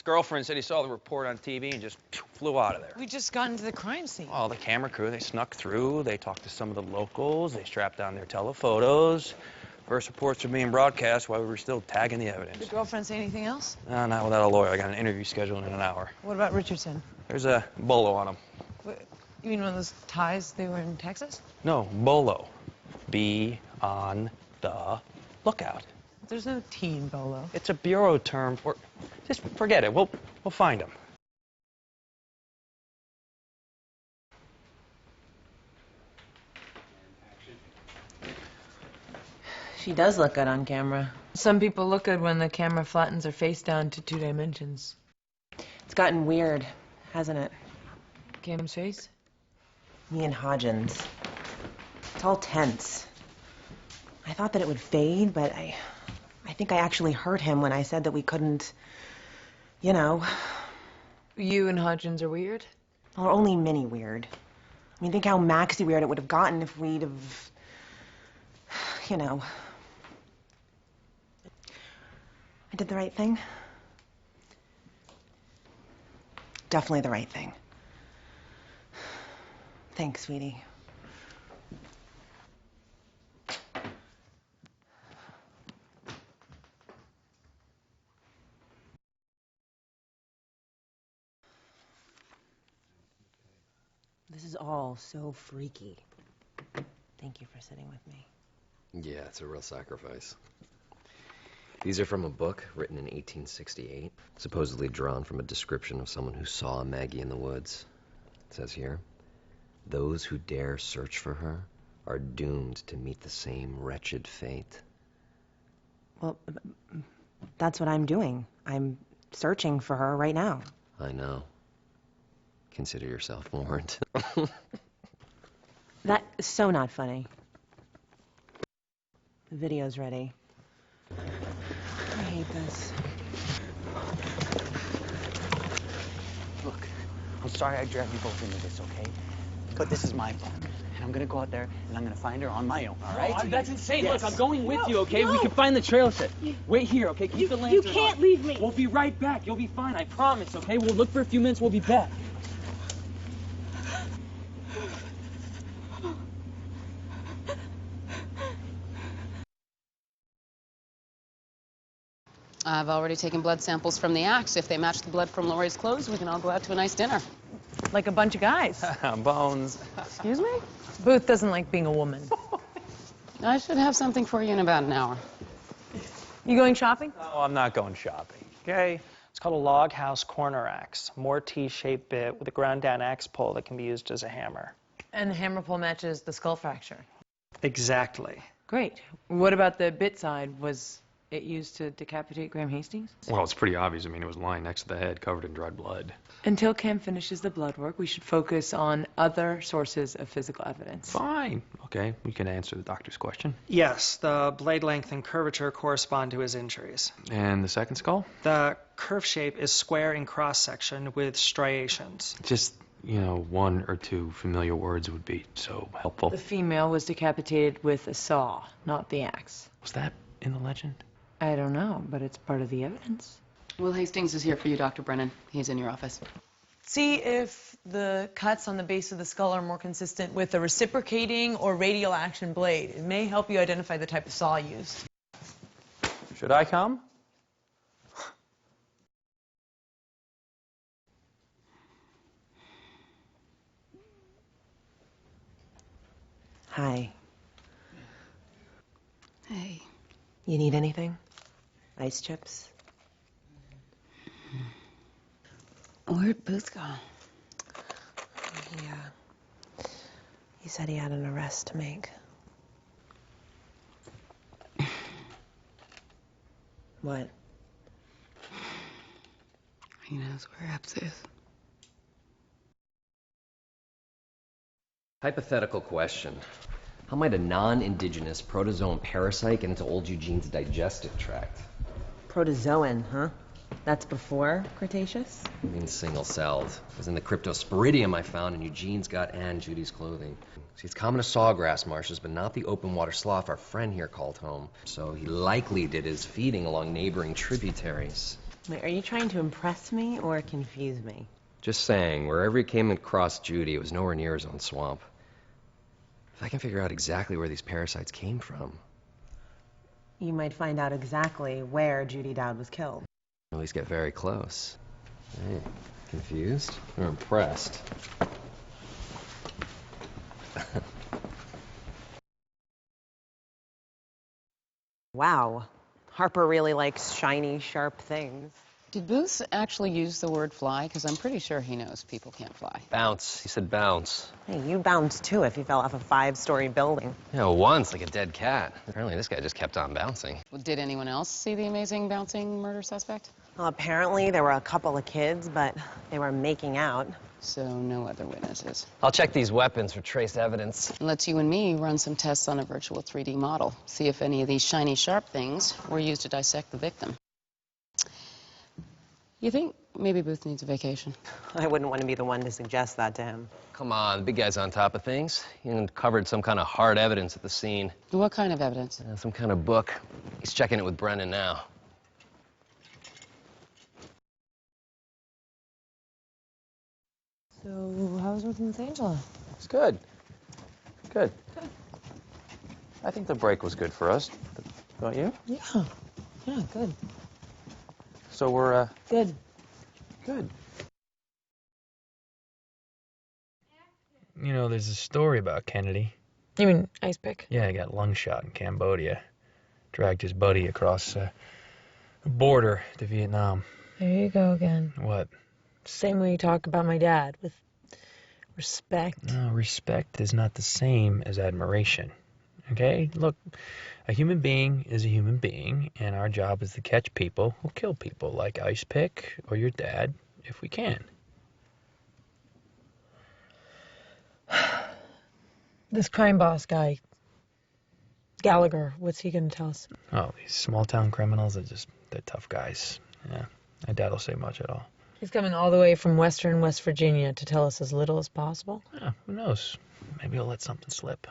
His girlfriend said he saw the report on TV and just flew out of there. We just got into the crime scene. Well, the camera crew, they snuck through. They talked to some of the locals. They strapped down their telephotos. First reports were being broadcast while we were still tagging the evidence. Did your girlfriend say anything else? Not without a lawyer. I got an interview scheduled in an hour. What about Richardson? There's a bolo on him. What, you mean one of those ties they were in Texas? No, bolo. Be on the lookout. There's no T in bolo. It's a bureau term for... Just forget it. We'll find him. She does look good on camera. Some people look good when the camera flattens their face down to 2 dimensions. It's gotten weird, hasn't it? Cam's face? Me and Hodgins. It's all tense. I thought that it would fade, but I think I actually hurt him when I said that we couldn't, you know. You and Hodgins are weird? Well, only mini weird. I mean, think how maxi weird it would have gotten if we'd have, you know. I did the right thing. Definitely the right thing. Thanks, sweetie. This is all so freaky. Thank you for sitting with me. Yeah, it's a real sacrifice. These are from a book written in 1868, supposedly drawn from a description of someone who saw Maggie in the woods. It says here, "Those who dare search for her are doomed to meet the same wretched fate." Well, that's what I'm doing. I'm searching for her right now. I know. Consider yourself warned. That is so not funny. The video's ready. I hate this. Look, I'm sorry I dragged you both into this, okay? But this is my fault. And I'm gonna go out there and I'm gonna find her on my own, all right? Oh, that's insane. Yes. Look, I'm going with you, okay? No. We can find the trail set. Wait here, okay? Keep the lantern You can't on. leave me. We'll be right back. You'll be fine, I promise, okay? We'll look for a few minutes. We'll be back. I've already taken blood samples from the axe. If they match the blood from Lori's clothes, we can all go out to a nice dinner. Like a bunch of guys. Bones. Excuse me? Booth doesn't like being a woman. I should have something for you in about an hour. You going shopping? No, I'm not going shopping, okay? It's called a log house corner axe. More T-shaped bit with a ground down axe pole that can be used as a hammer. And the hammer pull matches the skull fracture. Exactly. Great. What about the bit side? Was it used to decapitate Graham Hastings? Well, it's pretty obvious. I mean, it was lying next to the head, covered in dried blood. Until Cam finishes the blood work, we should focus on other sources of physical evidence. Fine. Okay, we can answer the doctor's question. Yes, the blade length and curvature correspond to his injuries. And the second skull? The curve shape is square in cross-section with striations. Just, you know, one or two familiar words would be so helpful. The female was decapitated with a saw, not the axe. Was that in the legend? I don't know, but it's part of the evidence. Will Hastings is here for you, Dr. Brennan. He's in your office. See if the cuts on the base of the skull are more consistent with a reciprocating or radial action blade. It may help you identify the type of saw used. Should I come? Hi. Hey. You need anything? Ice chips? Where'd Booth go? He said he had an arrest to make. What? He knows where Epps is. Hypothetical question. How might a non-indigenous protozoan parasite get into old Eugene's digestive tract? Protozoan, huh? That's before Cretaceous? I mean single-celled. It was in the cryptosporidium I found in Eugene's gut and Judy's clothing. See, it's common to sawgrass marshes, but not the open water slough our friend here called home. So he likely did his feeding along neighboring tributaries. Wait, are you trying to impress me or confuse me? Just saying, wherever he came across Judy, it was nowhere near his own swamp. If I can figure out exactly where these parasites came from, You might find out exactly where Judy Dowd was killed. at least get very close. Hey, confused or impressed? Wow. Harper really likes shiny, sharp things. Did Booth actually use the word fly? Because I'm pretty sure he knows people can't fly. Bounce. He said bounce. Hey, you bounced too if you fell off a 5-story building. Yeah, once, like a dead cat. Apparently this guy just kept on bouncing. Well, did anyone else see the amazing bouncing murder suspect? Well, apparently there were a couple of kids, but they were making out. So no other witnesses. I'll check these weapons for trace evidence. It lets you and me run some tests on a virtual 3D model. See if any of these shiny, sharp things were used to dissect the victim. You think maybe Booth needs a vacation? I wouldn't want to be the one to suggest that to him. Come on, the big guy's on top of things. He uncovered some kind of hard evidence at the scene. What kind of evidence? Some kind of book. He's checking it with Brendan now. So, how was working with Angela? It's good. Good. I think the break was good for us. Don't you? Yeah. Yeah, good. So we're, Good. good. You know, there's a story about Kennedy. You mean ice pick? Yeah, he got lung shot in Cambodia. Dragged his buddy across the border to Vietnam. There you go again. What? Same way you talk about my dad, with respect. No, respect is not the same as admiration. Okay? Look, a human being is a human being, and our job is to catch people who kill people, like Ice Pick or your dad, if we can. This crime boss guy, Gallagher, what's he gonna tell us? Oh, these small-town criminals they're tough guys. Yeah, my dad will say much at all. He's coming all the way from western West Virginia to tell us as little as possible. Yeah, who knows? Maybe he'll let something slip.